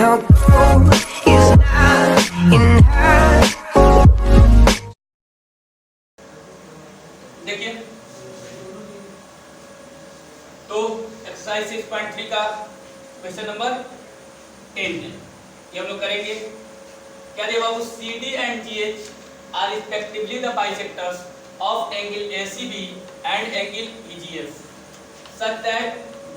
your goal is not enough. देखिए तो exercise 6.3 का क्वेश्चन नंबर 10 है, ये हम लोग करेंगे। क्या दिया बाबू? CD and GH are respectively the bisectors of angle ACB and angle EGF such that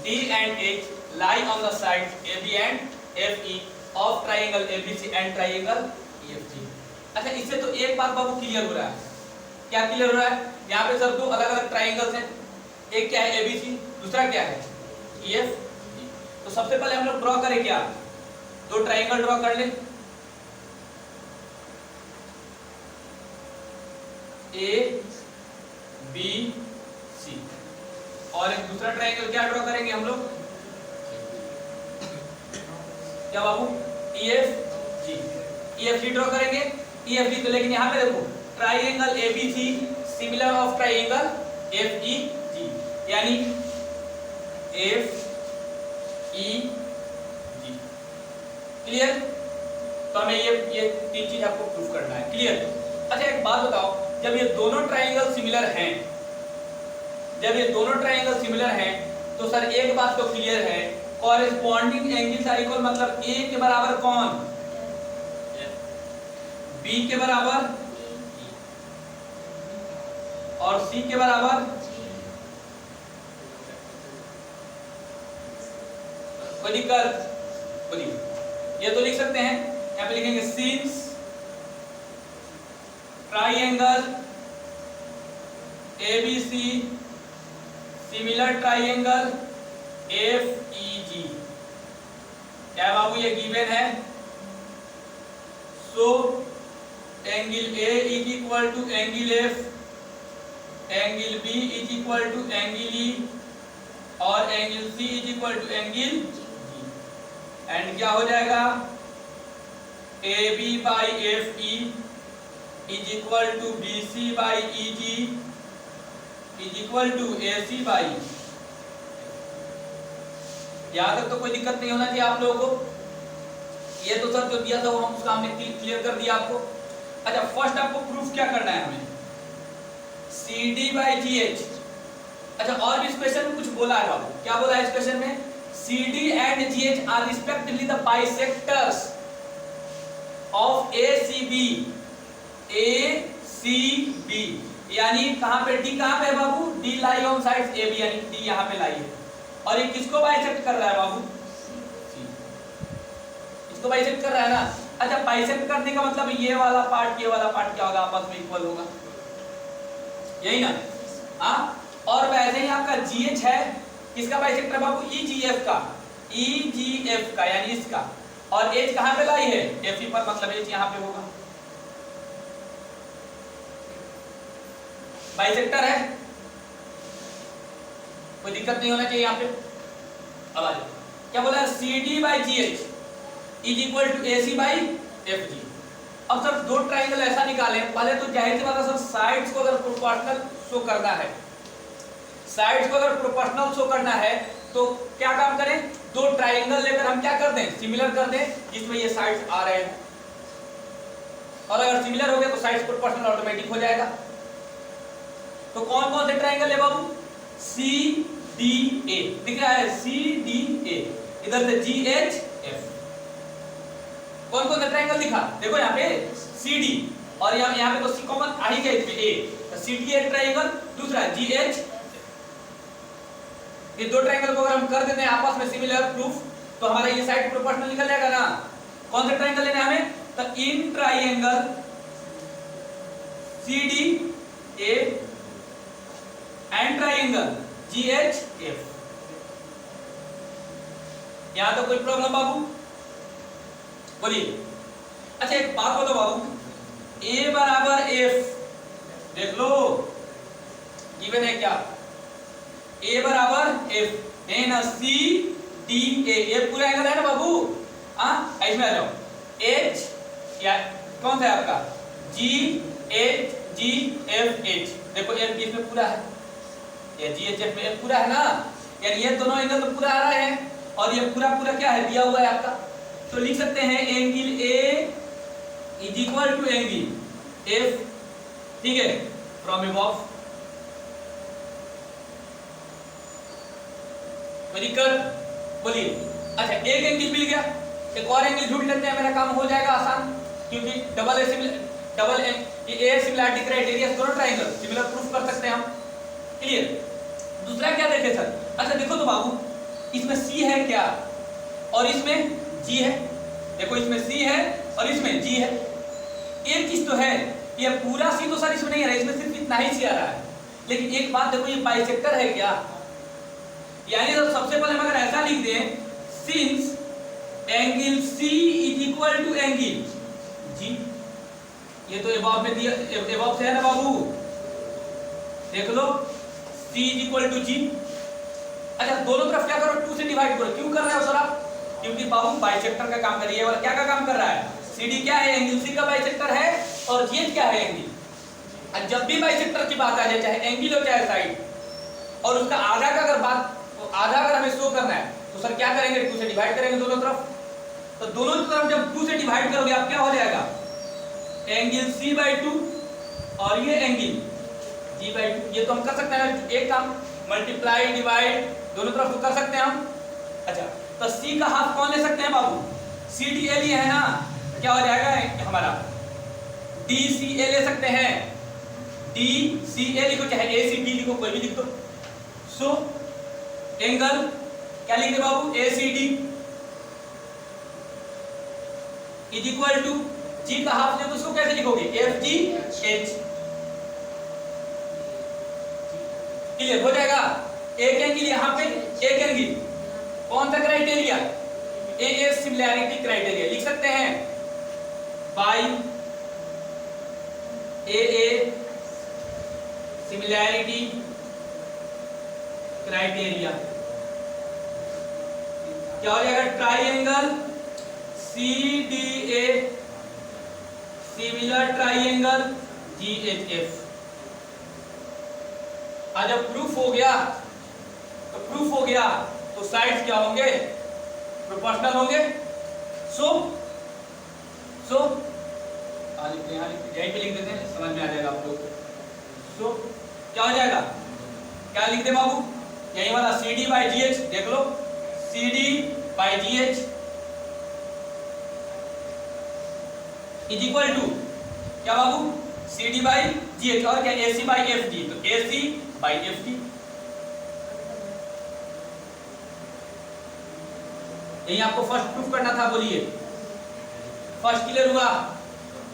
D and H lie on the sides AB and FE of triangle ABC and triangle EFG। अच्छा, इससे तो एक बात बाबू clear हो रहा है। क्या clear हो रहा है? यहाँ पे सर दो अलग अलग ट्राइंगल्स हैं, एक क्या है ABC, दूसरा क्या है EFG। तो सबसे पहले हम लोग ड्रॉ करें, क्या दो ट्राइंगल ड्रॉ कर ले, ABC, और एक दूसरा ट्राइंगल क्या ड्रॉ करेंगे हम लोग, क्या बाबू? EFG ड्रॉ करेंगे। EFG तो लेकिन यहाँ पे देखो triangle ABC similar of triangle FEG, यानी FEG। क्लियर? तो हमें ये तीन चीज आपको प्रूफ करना है। क्लियर? अच्छा, एक बात बताओ, जब ये दोनों ट्राइंगल सिमिलर हैं, जब ये दोनों ट्राइंगल सिमिलर हैं तो सर एक बात तो क्लियर है, कॉरेस्पॉन्डिंग एंगल्स आर इक्वल, मतलब A के बराबर कौन? B के बराबर और C के बराबर। कोई दिक्कत? ये तो लिख सकते हैं, यहाँ पे लिखेंगे since triangle ABC similar triangle FEG। क्या बाबू ये गिवन है? So angle A is equal to angle F, angle B is equal to angle E और angle C is equal to angle G। And क्या हो जाएगा? AB by FE is equal to BC by EG is equal to AC by. यहाँ तक तो कोई दिक्कत नहीं होना चाहिए आप लोगों को। ये तो सर जो दिया था वो हम उसका हमने क्लियर कर दिया आपको। अच्छा, फर्स्ट आपको प्रूफ क्या करना है हमें? CD by GH। अच्छा, और भी इस क्वेश्चन में कुछ बोला है बाबू। क्या बोला है इस क्वेश्चन में? CD and GH are respectively the bisectors of ACB। ACB यानी कहां पे D कहां पे है बाबू? D lie on sides AB, यानी D यहां पे लाई है। और ये किसको बाइसेक्ट कर रहा है बाबू? इसको बाइसेक्ट कर रहा है ना। अच्छा, बाइसेक्ट करने का मतलब ये वाला पार्ट ये वाला पार्ट क्या होगा? आपस में इक्वल होगा, यही ना? हाँ, और वैसे ही आपका GH है, किसका बाइसेक्टर है बाबू? EGF का, EGF का यानी इसका। और H कहां पे लाई है? FE पर, मतलब H यहां पे होगा। बाइसेक्टर है, कोई दिक्कत नहीं होना चाहिए यहाँ पे। अब आ जाओ, क्या बोला? CD by GH is equal to AC by FG। अब सर दो ट्राइंगल ऐसा निकाले, पहले तो जाहिर सी बात है सर, साइड्स को अगर प्रोपोर्शनल शो करना है, साइड्स को अगर प्रोपोर्शनल शो करना है तो क्या काम करें? दो ट्राइंगल लेकर हम क्या कर दें? सिमिलर कर दें, जिसमें ये साइड्स आ रहे हैं। और अगर सिमिलर हो गए तो साइड्स प्रोपोर्शनल ऑटोमेटिक हो जाएगा। तो कौन कौन से ट्राइंगल है बाबू? CDA दिख रहा है, CDA, इधर से GHF। कौन कौन सा ट्राइंगल दिखा? देखो यहाँ पे CD, और यहाँ पे तो C कॉमन आ ही गया इसमें A, तो CD एक ट्राइंगल, दूसरा GH। ये दो ट्राइंगल को अगर हम कर देते हैं आपस में सिमिलर प्रूफ, तो हमारा ये साइड प्रोपोर्शनल निकल जाएगा ना। कौन सा ट्राइंगल लेना है हमें? तो in triangle CDA and triangle GHF। यहां तो कोई प्रॉब्लम बाबू? बोलिए। अच्छा, एक बात बताओ बाबू, A बराबर F, देख लो गिवन है क्या? A बराबर F है ना, CDA, ये पूरा एंगल है ना बाबू? हाँ, इसमें आ जाओ। H या कौन सा है आपका? GHF। देखो F भी इसमें पूरा है, ये GHF में पूरा है ना, यानी ये दोनों एंगल तो पूरा आ रहे हैं। और ये पूरा पूरा क्या है? दिया हुआ है आपका तो लिख सकते हैं angle A is equal to angle F, ठीक है, फ्रॉम अबव। कोई दिक्कत? बोलिए। अच्छा, एक एंगल मिल गया, एक और एंगल ढूंढ लेते हैं, मेरा काम हो जाएगा आसान, क्योंकि डबल ए सिमिलरिटी क्राइटेरिया दोनों ट्रायंगल सिमिलर प्रूफ कर सकते हैं हम। क्लियर? दूसरा क्या देखे सर? अच्छा देखो तो बाबू, इसमें सी है क्या और इसमें जी है। देखो इसमें सी है और इसमें जी है। एक चीज तो है, ये पूरा सी तो सर इसमें नहीं आ रहा है, इसमें सिर्फ इतना ही सी आ रहा है। लेकिन एक बात देखो, ये बाइसेक्टर है क्या? यानी तो सबसे पहले हम अगर ऐसा लिख दें, since angle C is equal to angle G, ये तो एबव में दिया, एबव से है ना बाबू, देख लो, C इज इक्वल टू जी। अच्छा दोनों तरफ क्या करो, 2 से डिवाइड करो। क्यों कर रहे हो सर आप? क्योंकि बाबू बाइसेक्टर का काम करिए, और क्या का काम कर रहा है? CD क्या है? एंगल C का बाइसेक्टर है, और GH क्या है? एंगल। और जब भी बाइसेक्टर की बात आ जाए, चाहे एंगल हो चाहे साइड, और उसका आधा का अगर बात, तो आधा अगर हमें शो करना है तो सर क्या करेंगे? 2 से डिवाइड करेंगे दोनों तरफ। तो दोनों तरफ जब 2 से डिवाइड करोगे आप, क्या हो जाएगा? एंगल C/2 और ये एंगल G/2। ये तो हम कर सकते हैं एक काम, मल्टीप्लाई डिवाइड दोनों तरफ तो कर सकते हैं हम। अच्छा तो C का हाफ कौन ले सकते हैं बाबू? CDA लिए है ना, तो क्या हो जाएगा हमारा? DCA ले सकते हैं। DCA लिखो, चाहे ACD लिखो, कोई भी लिख दो। सो एंगल क्या लिख दे बाबू? ACD is equal to G का हाफ ले तो उसको कैसे लिखोगे? FGH। क्लियर हो जाएगा? एक एंगल यहाँ पे, एक एंगल, कौन सा क्राइटेरिया? AA सिमिलैरिटी क्राइटेरिया लिख सकते हैं, बाय AA सिमिलैरिटी क्राइटेरिया। क्या हो जाएगा? Triangle CDA similar triangle GHF। आज जब प्रूफ हो गया, तो प्रूफ हो गया तो साइड्स क्या होंगे? प्रोपोर्शनल होंगे। सो यहीं पे लिख देते हैं, समझ में आ जाएगा आप लोग। सो क्या हो जाएगा? क्या लिख दे बाबू? यही वाला CD/GH, देख लो, CD/GH इज इक्वल टू क्या बाबू? CD/GH, और क्या? AC/FG, तो AC/FG। यही आपको फर्स्ट प्रूफ करना था, बोलिए। फर्स्ट क्लियर हुआ?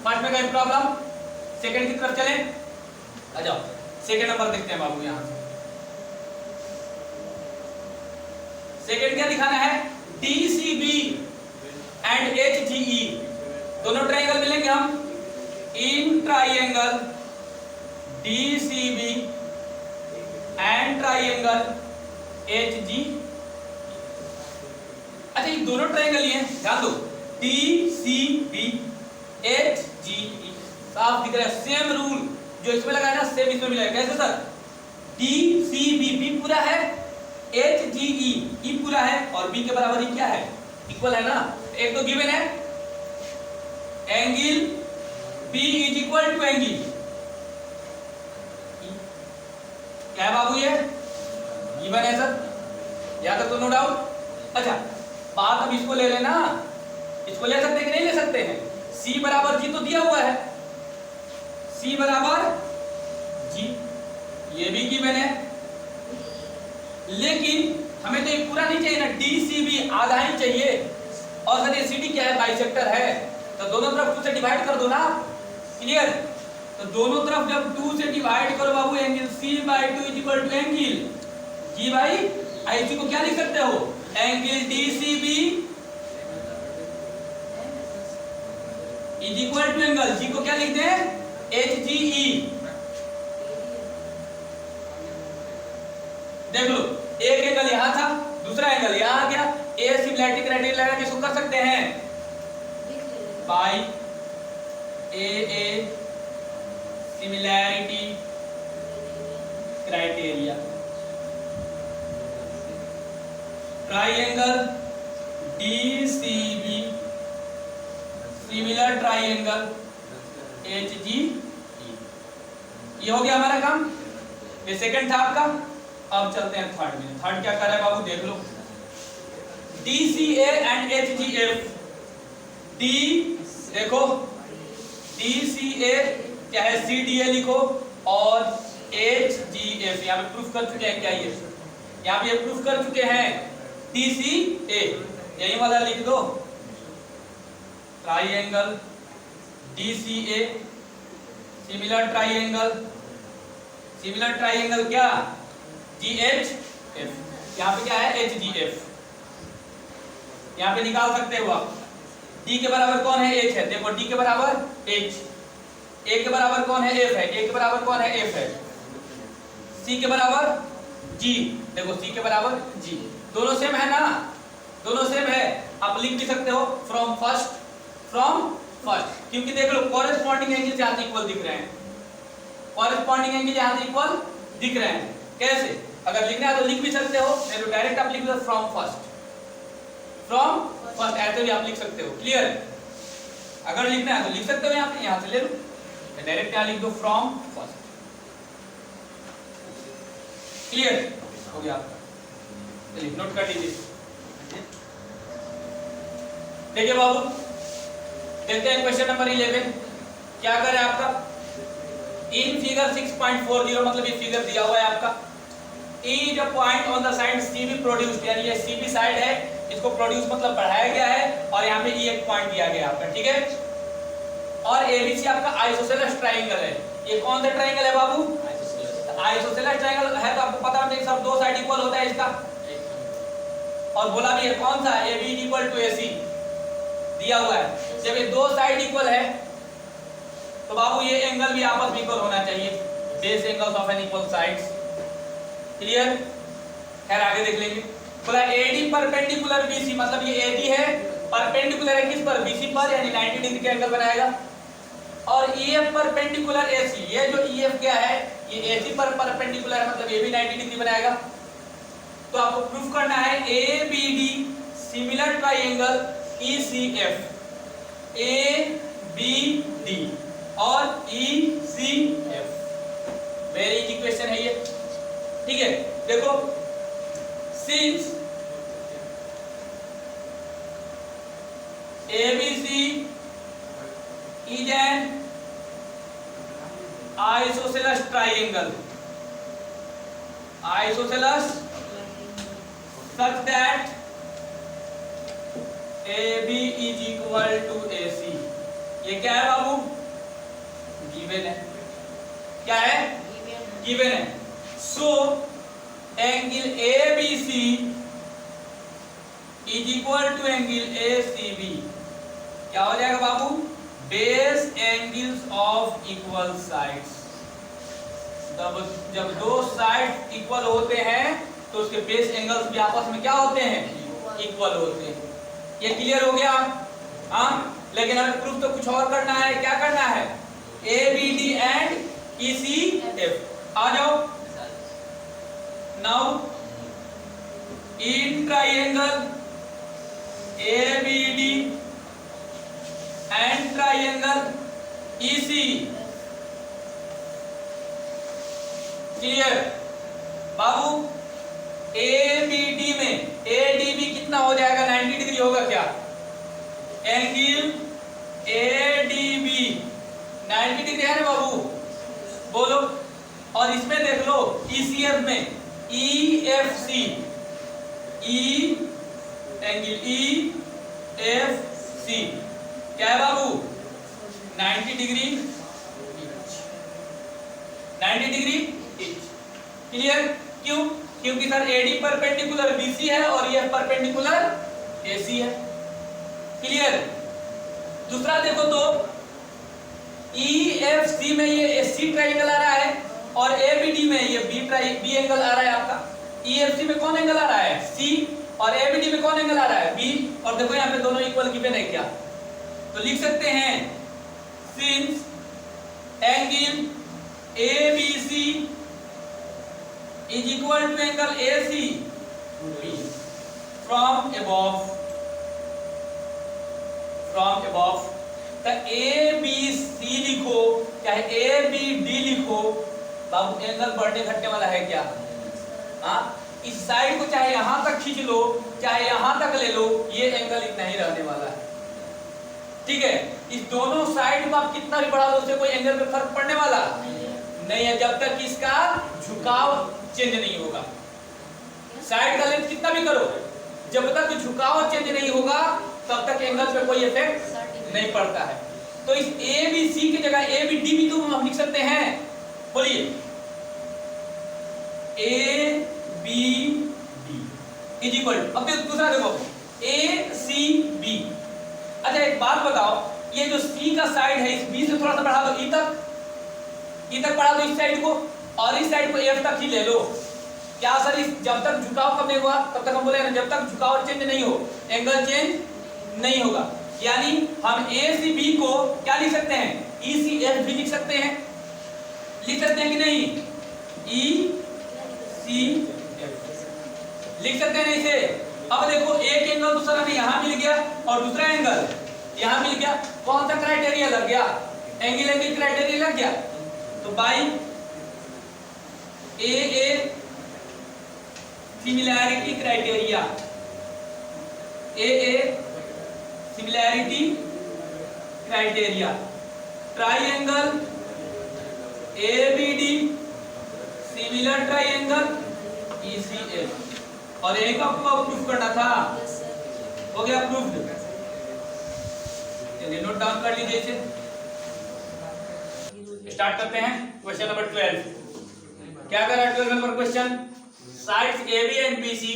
फर्स्ट में कोई प्रॉब्लम? सेकंड की तरफ चलें, आ जाओ। सेकंड नंबर देखते हैं बाबू, यहां से सेकंड क्या दिखाना है? DCB एंड HGE दोनों ट्रायंगल मिलेंगे हम in triangle DCB and triangle HG। अच्छा ये दोनों ट्रायंगल ही हैं, ध्यान दो, DCB HGE, साफ दिख रहा है। सेम रूल जो इसमें लगा है ना, सेम इसमें मिलेगा। कैसे सर? DCB B पूरा है, HGE E पूरा है, और B के बराबर ही क्या है? इक्वल है ना। एक तो गिवन है angle B is equal to angle क्या है बाबू? ये गिवन है सर, याद तक तो नो डाउट। अच्छा बात अब इसको ले लेना, इसको ले सकते हैं कि नहीं ले सकते हैं? C बराबर G तो दिया हुआ है, C बराबर G, ये भी गिवन है, लेकिन हमें तो ये पूरा नहीं चाहिए ना, DCB आधा ही चाहिए। और सर ये CD क्या है? बाइसेक्टर है, तो दोनों तरफ 2 से डिवाइड कर दो ना। क्लियर? तो दोनों तरफ जब 2 से डिवाइड करो बाबू, angle C/2 is equal to angle G/IC को क्या लिख सकते हो? Angle DCB is equal to angle G को क्या लिख दें? HGE। देख लो, एक एंगल यहां था, दूसरा एंगल यहां आ गया। A सिमिलैरिटी क्राइटेरिया लगा के इसको कर सकते हैं, by AA similarity criteria. Triangle DCB angle HGE। ये हो गया हमारा काम, ये सेकंड था आपका। अब चलते हैं थर्ड में। थर्ड क्या कर रहा है बाबू, देख लो। DCA and HGF। D देखो, DCA क्या है, CDA लिखो, और HGF यहाँ पे प्रूफ कर चुके हैं क्या, ये यहाँ पे प्रूफ कर चुके हैं। DCA यही वाला लिख दो, ट्राइएंगल DCA, सिमिलर ट्राइएंगल क्या, GHF। यहाँ पे क्या है, HGF। यहाँ पे निकाल सकते हो आप। D के बराबर कौन है, H है। देखो D के बराबर H, A के बराबर कौन है, F है। A के बराबर कौन है, F है। C के बराबर G, देखो C के बराबर G। दोनों सेम है ना, दोनों सेम है। आप लिख भी सकते हो फ्रॉम फर्स्ट, क्योंकि देख लो कॉरेस्पॉन्डिंग एंगल यहाँ इक्वल दिख रहे हैं, कॉरेस्पॉन्डिंग एंगल यहाँ इक्वल दिख रहे हैं। कैसे, अगर लिखना है तो लिख भी सकते हो, नहीं तो डायरेक्ट आप लिख दो फ्रॉम फर्स्ट, ऐसे भी आप लिख सकते हो। क्लियर, अगर लिखना है तो लिख सकते हो, यहाँ से ले लो, डायरेक्ट यहाँ लिख दो फ्रॉम फर्स्ट। क्लियर हो गया आपका, चलिए नोट कर लीजिए। देखिए बाबू, देखते हैं क्वेश्चन नंबर 11 क्या करे आपका। इन फिगर 6.40, मतलब ये फिगर दिया हुआ है आपका। Each point on the side CB produced, यानी ये CB साइड है, इसको प्रोड्यूस मतलब बढ़ाया गया है, और यहाँ पे E एक पॉइंट दिया गया आपका, ठीक है। और ABC आपका आइसोसेलेस ट्रायंगल है। ये कौन सा ट्रायंगल है बाबू, आइसोसेलेस ट्रायंगल है, तो आपको पता है सब दो साइड इक्वल होता है इसका, और बोला भी है कौन सा, AB इक्वल टू AC दिया हुआ है। जब ये दो साइड इक्वल है तो बाबू ये एंगल भी आपस में इक्वल होना चाहिए, base angles of an equal sides. Clear, खैर आगे देख लेंगे। बोला AD परपेंडिकुलर BC, मतलब ये AD है, परपेंडिकुलर है किस पर, BC पर, यानी 90 डिग्री का एंगल बनाएगा। और EF परपेंडिकुलर AC, ये जो EF क्या है, ये AC पर परपेंडिकुलर है, मतलब ये भी 90 डिग्री बनाएगा। तो आपको प्रूफ करना है ABD similar triangle ECF, ABD और ECF। वेरी इजी क्वेश्चन है ये, ठीक है। देखो, since ABC is an isosceles triangle, such that AB is equal to AC। ये क्या है बाबू, गिवन है, क्या है, गिवन है। So angle ABC is equal to angle ACB, क्या हो जाएगा बाबू, base angles of equal sides. जब दो साइड इक्वल होते हैं तो उसके बेस एंगल्स भी आपस में क्या होते हैं, इक्वल होते हैं। ये क्लियर हो गया, हाँ। लेकिन हमें प्रूफ तो कुछ और करना है, क्या करना है, ABD एंड ECF। आ जाओ। Now in triangle ABD and triangle EC, clear Babu. ABD में ADB कितना हो जाएगा, 90 डिग्री होगा क्या, एंगल ADB 90 डिग्री है ना बाबू, बोलो। और इसमें देख लो ECF में EFC, एंगल EFC क्या है बाबू, 90 डिग्री, 90 डिग्री। क्लियर, क्यों, क्योंकि सर AD परपेंडिकुलर BC है और EF परपेंडिकुलर AC है। क्लियर। दूसरा देखो तो EFC में ये AC ट्रायंगल आ रहा है और ABD में ये B एंगल आ रहा है आपका। EFC में कौन एंगल आ रहा है, C, और ABD में कौन एंगल आ रहा है, B। और देखो यहाँ पे दोनों इक्वल गिवन है क्या, तो लिख सकते हैं since angle ABC is equal to angle AC from above तो ए बी सी लिखो चाहे ए बी डी लिखो, बाबू एंगल बढ़ने घटने वाला है क्या? हाँ, इस साइड को चाहे यहां तक खींच लो चाहे यहां तक ले लो, ये एंगल इतना ही रहने वाला है। ठीक है, इस दोनों साइड को आप कितना भी बढ़ा लो उससे कोई एंगल में फर्क पड़ने वाला नहीं है, जब तक इसका झुकाव चेंज नहीं होगा। साइड का लेंथ कितना भी करो, जब तक झुकाव चेंज नहीं होगा तब तक एंगल पे कोई इफेक्ट नहीं पड़ता है। तो इस ए बी सी की जगह ए बी डी भी तो हम लिख सकते हैं, बोलिए A B D is equal, अब दूसरा देखो ए सी बी। अच्छा एक बात बताओ, ये जो सी का साइड है इस बी से थोड़ा सा बढ़ा दो ई तक बढ़ा दो इस साइड को, और इस साइड को एफ तक ही ले लो। क्या सर, इस जब तक झुकाव कब नहीं हुआ तब तक हम बोले ना, जब तक झुकाव चेंज नहीं हो एंगल चेंज नहीं होगा। यानी हम ए सी बी को क्या लिख सकते हैं, ई सी एफ भी लिख सकते हैं, लिख सकते हैं कि नहीं? ई सी एफ लिख सकते हैं इसे। अब देखो एक एंगल दूसरा में यहां मिल गया और दूसरा एंगल यहां मिल गया, कौन सा क्राइटेरिया लग गया? एंगल क्राइटेरिया लग गया। तो by A similarity criteria, A similarity criteria, triangle ABD similar triangle ECF, और एक आपको प्रूफ करना था, हो गया प्रूफ्ड। चलिए नोट डाउन कर लीजिए इसे। स्टार्ट करते हैं क्वेश्चन नंबर 12। क्या कर रहा है 12 number question? Sides AB and BC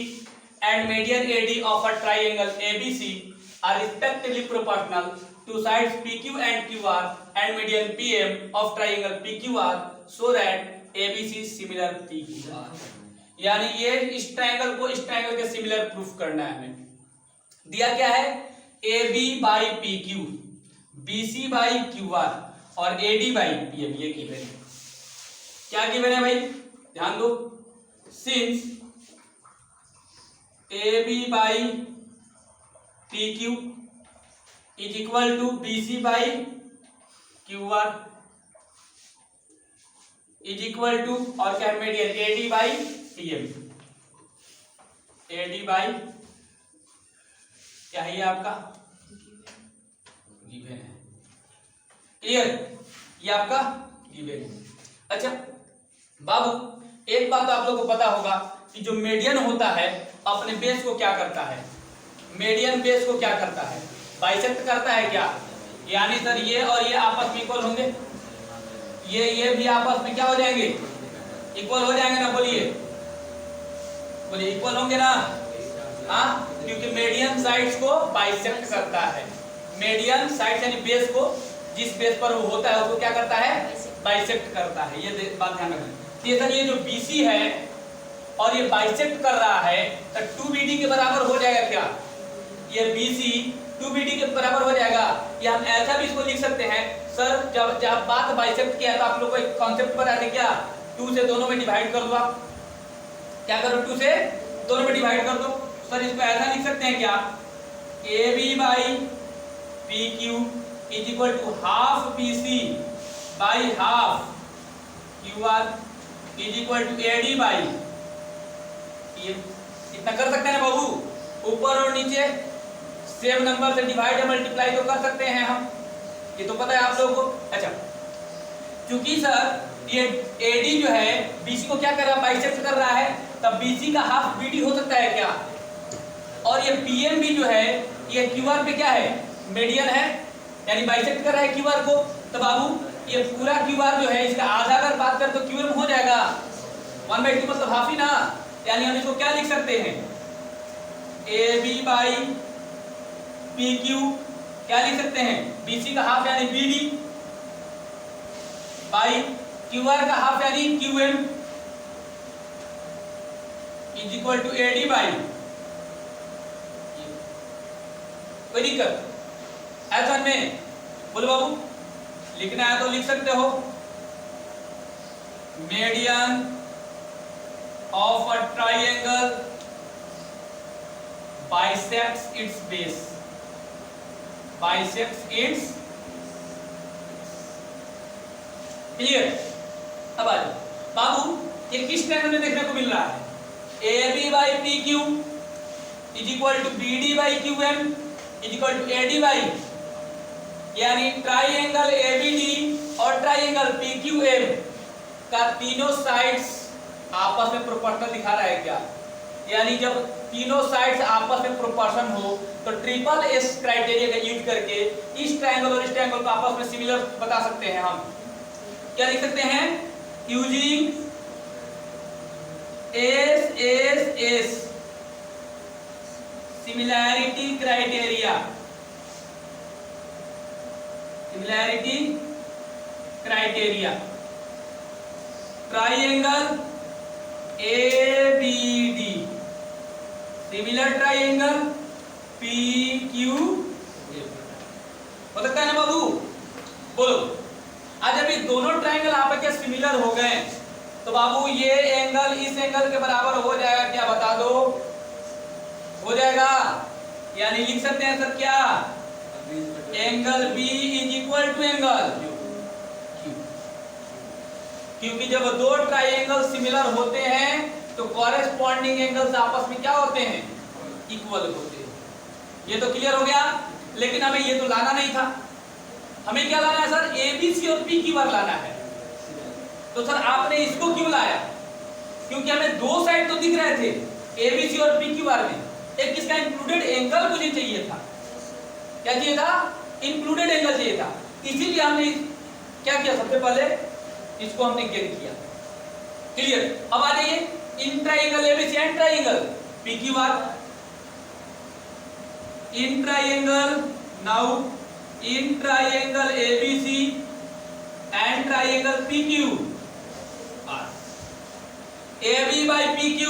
and median AD of a triangle ABC are respectively proportional to sides PQ and QR and median PM of triangle PQR so that ABC is similar PQR। यानी ये इस triangle को इस triangle के similar proof करना है हमें। दिया क्या है? AB by PQ, BC by QR और AD by PM, ये गिवन है। क्या गिवन है भाई? ध्यान दो। Since AB by PQ is equal to BC by QR is equal to, और क्या median AD by PM, AD by क्या है ये आपका गिवन है। क्लियर? ये आपका गिवन है। अच्छा बाबू एक बात तो आप लोगों को पता होगा कि जो मीडियन होता है अपने बेस को क्या करता है? मीडियन बेस को क्या करता है? बाइसेक्ट करता है क्या? यानी सर ये और ये आपस में इक्वल होंगे, ये भी आपस में क्या हो जाएंगे? इक्वल हो जाएंगे ना? बोलिए बोलिए इक्वल होंगे ना? हाँ, क्योंकि मीडियन साइड्स को बाइसेक्ट करता है। मीडियन साइड्स यानी बेस को, जिस बेस पर वो होता है उसको क्या करता है? बाइसेक्ट करता है। ये बात ध्यान रखना। सर ये जो BC है और ये बाइसेक्ट कर रहा है तो 2BD के बराबर हो जाएगा क्या? ये BC 2BD के बराबर हो जाएगा। या हम ऐसा भी इसको लिख सकते हैं सर, जब बात बाइसेक्ट किया तो आप लोग को एक कॉन्सेप्ट पता है क्या? 2 से दोनों में डिवाइड कर दो। आप क्या करो? 2 से दोनों में डिवाइड कर दो। सर इसको ऐसा लिख सकते हैं क्या? AB by PQ is equal to half BC by half QR is equal to AD by PM। इतना कर सकते हैं ना बाबू? ऊपर और नीचे सेम नंबर से डिवाइड या मल्टीप्लाई तो कर सकते हैं हम, ये तो पता है आप लोगों को। अच्छा क्योंकि सर ये AD जो है BC को क्या कर रहा है? बाइसेक्ट कर रहा है, तब BC का हाफ BD हो सकता है क्या? और ये PM भी जो है ये QR पे क्या है? मीडियन है, यानी बाइसेक्ट कर रहा है QR को। तो बाबू ये पूरा QR जो है इसका आधा अगर बात करें तो QM हो जाएगा। 1/2 मतलब हाफ ही ना। यानी हम इसको क्या लिख सकते हैं? AB by PQ क्या लिख सकते हैं? BC का हाफ यानी BD by QR का हाफ यानी QM is equal to AD by। कोई दिक्कत ऐसा में? बोलो बाबू लिखना है तो लिख सकते हो। Median of a triangle bisects it's base, bisects it's clear? अब आ जाओ बाबू, ये किस ट्रायंगल में देखने को मिल रहा है? AB by PQ is equal to BD by QM is equal to AD by, यानी ट्राइंगल ABD और ट्राइंगल PQM का तीनों साइड्स आपस में प्रोपोर्शनल दिखा रहा है क्या? यानी जब तीनों साइड्स आपस में प्रोपोर्शन हो तो ट्रिपल एस क्राइटेरिया का यूज करके इस ट्रायंगल और इस ट्रायंगल को आपस में सिमिलर बता सकते हैं हम। क्या लिख सकते हैं? Using S similarity criteria, similarity criteria triangle ABD similar triangle PQ हो सकता है ना बाबू? बोलो, आज अभी दोनों ट्राइंगल आपस में सिमिलर हो गए तो बाबू ये एंगल इस एंगल के बराबर हो जाएगा क्या? बता दो, हो जाएगा? यानी लिख सकते हैं सर क्या? Angle B is equal to angle Q, क्योंकि जब दो ट्राइंगल सिमिलर होते हैं तो कॉरेस्पॉन्डिंग एंगल्स आपस में क्या होते हैं? इक्वल होते हैं। ये तो क्लियर हो गया, लेकिन हमें ये तो लाना नहीं था। हमें क्या लाना है सर? ABC और PQ लाना है। तो सर आपने इसको क्यों लाया? क्योंकि हमें दो साइड तो दिख रहे थे ABC और PQ में, एक किसका इंक्लूडेड एंगल मुझे चाहिए था। क्या चाहिए था? इंक्लूडेड एंगल चाहिए था। इसीलिए हमने क्या किया? सबसे पहले इसको हमने गेन किया। क्लियर? अब आ जाइए in triangle ABC and triangle PQR, in triangle now in triangle ABC and triangle PQR, AB by PQ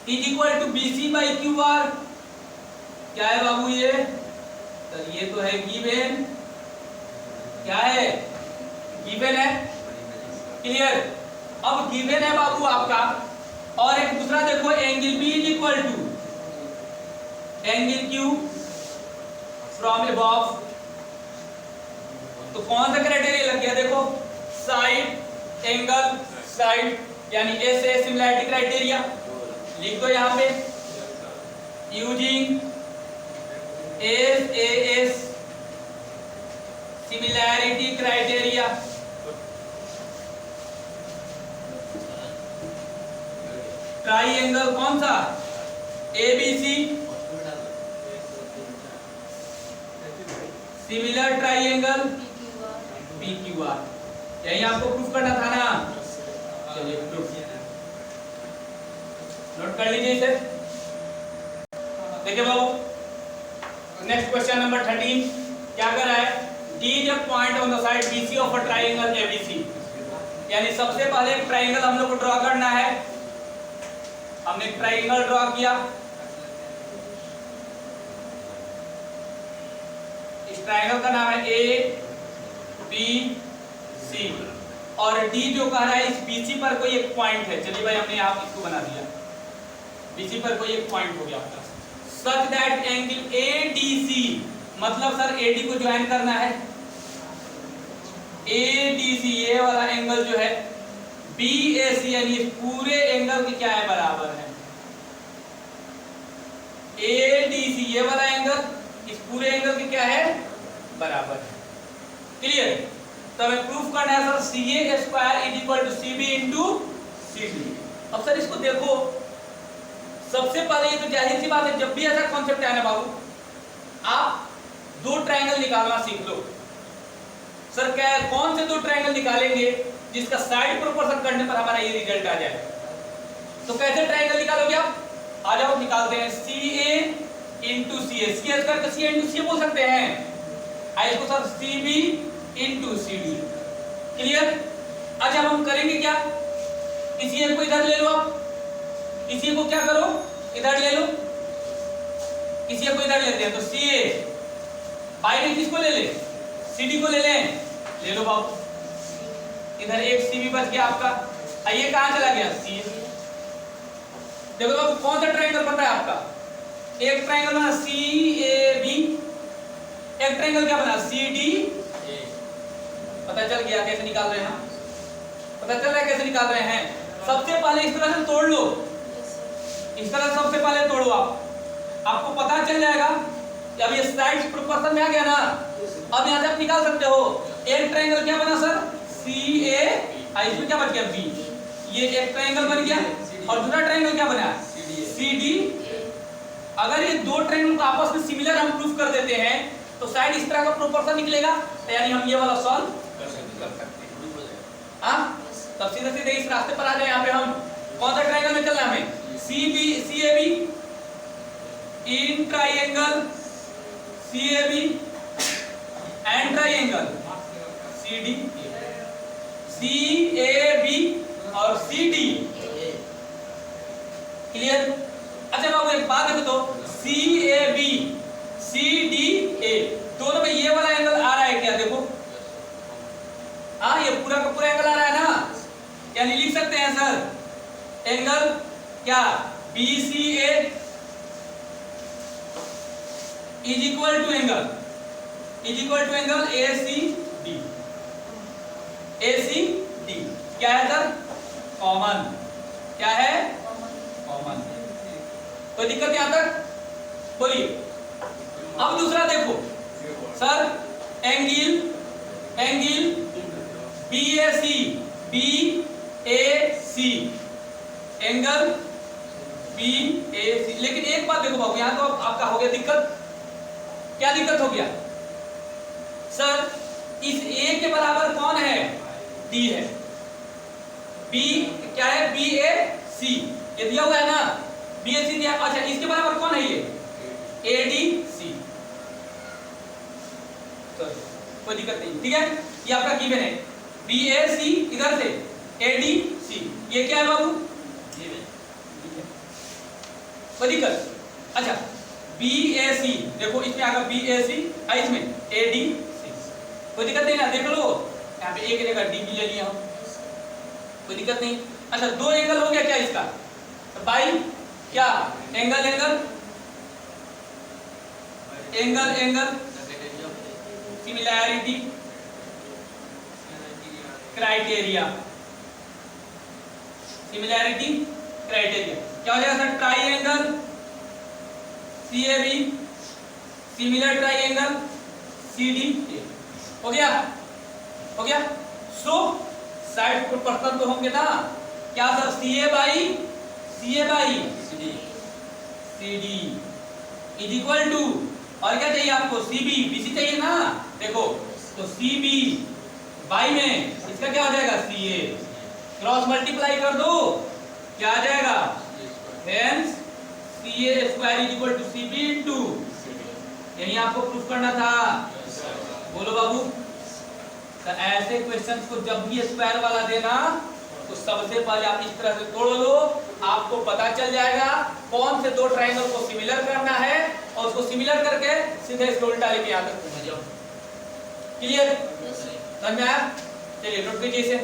is equal to BC by QR। क्या है बाबू ये? तो ये तो है गिवन। क्या है? गिवन है। क्लियर? अब गिवन है बाबू आपका, और एक दूसरा देखो angle B is equal to angle Q from above. तो कौन सा क्राइटेरिया लग गया? देखो साइड एंगल साइड, यानी ऐसे सिमिलैरिटी क्राइटेरिया लिख दो यहां पे, using S similarity criteria triangle कौन सा? ABC similar triangle PQR। यही आपको प्रूफ करना था ना? चलिए प्रूफ नोट कर लीजिए इसे। देखिए बाबू, नेक्स्ट क्वेश्चन नंबर 13 क्या कर रहा है? D is a point on the side BC of a triangle ABC। यानी सबसे पहले एक ट्राइंगल हम लोग को ड्रॉ करना है। हमने एक ट्राइंगल ड्रॉ किया, इस ट्राइंगल का नाम है ABC, और D जो कह रहा है इस BC पर कोई एक पॉइंट है। चलिए भाई हमने यहाँ इसको बना दिया, BC पर कोई एक पॉइंट हो गया आपका, सच दैट एंगल ADC, मतलब सर AD को ज्वाइन करना है। ADC ये वाला एंगल जो है BAC यानी इस पूरे एंगल के क्या है? बराबर है। ADC ये वाला एंगल इस पूरे एंगल के क्या है? बराबर है। क्लियर? तो हमें प्रूफ करना है sir CA square is equal to CB into CD। अब सर इसको देखो, सबसे पहले ये तो जाहिर सी बात है, जब भी ऐसा कॉन्सेप्ट आए ना बाबू, आप दो ट्रायंगल निकालना सीख लो। सर क्या कौन से दो ट्रायंगल निकालेंगे जिसका साइड प्रोपोर्शन करने पर हमारा ये रिजल्ट आ जाए? तो कैसे ट्रायंगल निकालोगे आप? आ जाओ निकालते हैं। CA इंटू CA, CA करके CA इंटू CA बोल सकते हैं। आई इसको sir CB into CD। Clear? अच्छा अब हम करेंगे क्या? इसी एक को इधर ले लो, आप इसी को क्या करो? इधर ले लो, इसी को इधर लेते हैं। तो CA बाई किसको ले ले? CD को ले लें। ले लो बाबू, इधर एक CB बच गया आपका। ये कहां चला गया? CA। देखो बाबू कौन सा ट्रायंगल बन रहा है आपका? एक ट्रायंगल बना CAB, एक ट्रायंगल क्या बना? CD पता चल गया कैसे निकाल रहे हैं हम? पता चल रहा है कैसे निकाल रहे हैं? सबसे पहले इस तरह से तोड़ लो, इस तरह सबसे पहले तोड़ो आप, आपको पता चल जाएगा कि अब ये साइड प्रोपोर्शन में आ गया ना। अब यहाँ से आप निकाल सकते हो एक ट्रायंगल क्या बना सर, सी ए, इसमें क्या बच गया बी, ये एक ट्रायंगल बन गया और दूसरा ट्रायंगल क्या बना, सी डी। अगर ये दो ट्रायंगल को आपस में सिमिलर हम प्रूफ कर देते हैं तो साइड इस तरह का प्रोपोर्शन निकलेगा, तो यानी हम ये वाला सॉल्व कर सकते हैं। हां, तब सीधे सीधे इस रास्ते पर आ जाए। यहाँ पे हम कौन सा ट्रायंगल में चलना है हमें, C B C A B in triangle C A B and triangle C D, C A B और सी डी। क्लियर? अच्छा बाबू एक बात देखो तो, सी ए बी सी डी ए दोनों में ये वाला एंगल आ रहा है क्या, देखो हाँ ये पूरा का पूरा एंगल आ रहा है ना, यानी लिख सकते हैं सर एंगल क्या, B C A is equal to angle A C D, A C D क्या है सर, कॉमन, क्या है कॉमन। कोई दिक्कत यहां तक, बोलिए। अब दूसरा देखो सर, एंगल बी ए सी एंगल बी ए सी। लेकिन एक बात देखो बाबू, यहां तो आपका हो गया दिक्कत, क्या दिक्कत हो गया सर, इस ए के बराबर कौन है, डी है, बी क्या है, बी ए सी ये दिया हुआ है ना, बी ए सी दिया। अच्छा इसके बराबर कौन है ये, ए डी सी, कोई दिक्कत नहीं, ठीक है, ये आपका गिवन है, बी ए सी इधर से ए डी सी, ये क्या है बाबू, कोई दिक्कत। अच्छा बी ए सी देखो इसमें आगा बी ए सी, इसमें ए डी सी, कोई दिक्कत नहीं ना, देख लो यहाँ पे एक जगह डी भी ले लिया हम, कोई दिक्कत नहीं। अच्छा दो एंगल हो गया क्या इसका, तो बाई क्या एंगल सिमिलैरिटी क्राइटेरिया क्या हो जाएगा sir, triangle C A B similar triangle C D, हो गया। सो साइड प्रोपोर्शन तो होंगे ना, क्या sir, C A by C D is equal to, और क्या चाहिए आपको, सी बी, बी सी चाहिए ना, देखो तो सी बी बाई में इसका क्या हो जाएगा, सी ए, क्रॉस मल्टीप्लाई कर दो क्या आ जाएगा, hence C A square is equal to C B into, यही आपको प्रूफ करना था, बोलो बाबू। तो ऐसे क्वेश्चंस को जब भी स्क्वायर वाला देना तो सबसे पहले आप इस तरह से तोड़ लो, आपको पता चल जाएगा कौन से दो ट्रायंगल को सिमिलर करना है और उसको सिमिलर करके सीधे इसको उल्टा लेके यहाँ तक पहुंच जाओ। क्लियर, समझ में आया? चलिए नोट कीजिए इसे।